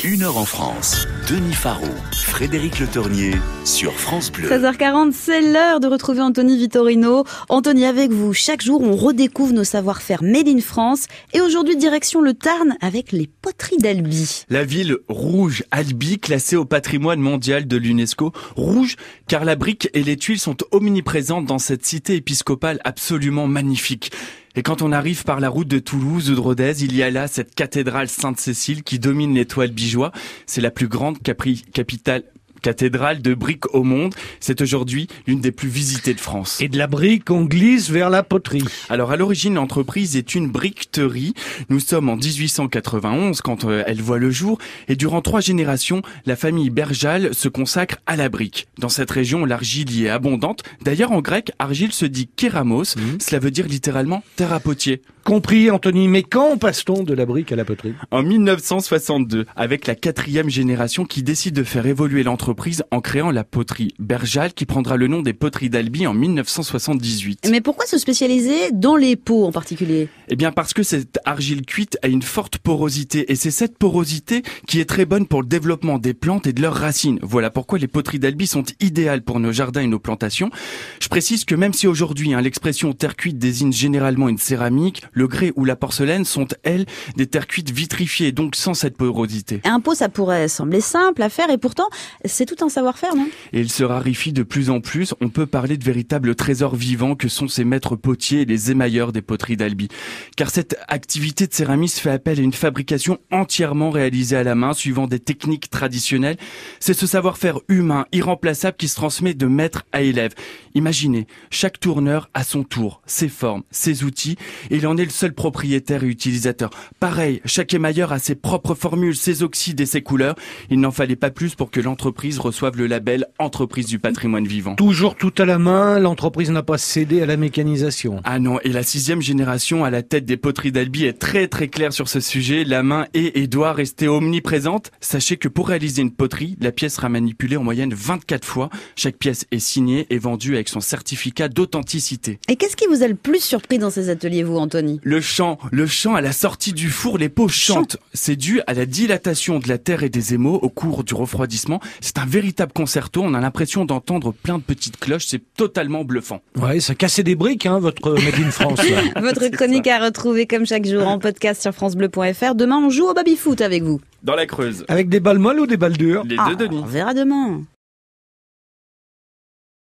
Une heure en France, Denis Faro, Frédéric Le Tournier sur France Bleu. 16h40, c'est l'heure de retrouver Anthony Vittorino. Anthony, avec vous, chaque jour on redécouvre nos savoir-faire made in France. Et aujourd'hui, direction le Tarn avec les poteries d'Albi. La ville rouge Albi, classée au patrimoine mondial de l'UNESCO. Rouge, car la brique et les tuiles sont omniprésentes dans cette cité épiscopale absolument magnifique. Et quand on arrive par la route de Toulouse ou de Rodez, il y a là cette cathédrale Sainte-Cécile qui domine l'étoile Bijoux. C'est la plus grande cathédrale de briques au monde. C'est aujourd'hui l'une des plus visitées de France. Et de la brique, on glisse vers la poterie. Alors à l'origine, l'entreprise est une briqueterie. Nous sommes en 1891 quand elle voit le jour. Et durant 3 générations, la famille Berjal se consacre à la brique. Dans cette région, l'argile y est abondante. D'ailleurs, en grec, argile se dit kéramos. Cela veut dire littéralement terre à potier. Compris, Anthony, mais quand passe-t-on de la brique à la poterie? En 1962, avec la 4e génération qui décide de faire évoluer l'entreprise en créant la poterie Berjal qui prendra le nom des poteries d'Albi en 1978. Mais pourquoi se spécialiser dans les pots en particulier? Eh bien parce que cette argile cuite a une forte porosité et c'est cette porosité qui est très bonne pour le développement des plantes et de leurs racines. Voilà pourquoi les poteries d'Albi sont idéales pour nos jardins et nos plantations. Je précise que même si aujourd'hui l'expression terre cuite désigne généralement une céramique, le grès ou la porcelaine sont, elles, des terres cuites vitrifiées, donc sans cette porosité. Un pot, ça pourrait sembler simple à faire et pourtant, c'est tout un savoir-faire, non? Et il se raréfie de plus en plus. On peut parler de véritables trésors vivants que sont ces maîtres potiers et les émailleurs des poteries d'Albi. Car cette activité de céramisme fait appel à une fabrication entièrement réalisée à la main, suivant des techniques traditionnelles. C'est ce savoir-faire humain, irremplaçable, qui se transmet de maître à élève. Imaginez, chaque tourneur a son tour, ses formes, ses outils, et il en est le seul propriétaire et utilisateur. Pareil, chaque émailleur a ses propres formules, ses oxydes et ses couleurs. Il n'en fallait pas plus pour que l'entreprise reçoive le label Entreprise du patrimoine vivant. Toujours tout à la main, l'entreprise n'a pas cédé à la mécanisation. Ah non, et la 6e génération à la tête des poteries d'Albi est très claire sur ce sujet. La main est et doit rester omniprésente. Sachez que pour réaliser une poterie, la pièce sera manipulée en moyenne 24 fois. Chaque pièce est signée et vendue avec son certificat d'authenticité. Et qu'est-ce qui vous a le plus surpris dans ces ateliers, vous, Anthony? Le chant à la sortie du four, les pots chantent. C'est dû à la dilatation de la terre et des émaux au cours du refroidissement. C'est un véritable concerto, on a l'impression d'entendre plein de petites cloches, c'est totalement bluffant. Ouais, ça cassait des briques, votre Made in France. Là. Votre chronique à retrouver comme chaque jour en podcast sur francebleu.fr. Demain, on joue au baby-foot avec vous. Dans la Creuse. Avec des balles molles ou des balles dures? Les deux, Denis. On verra demain.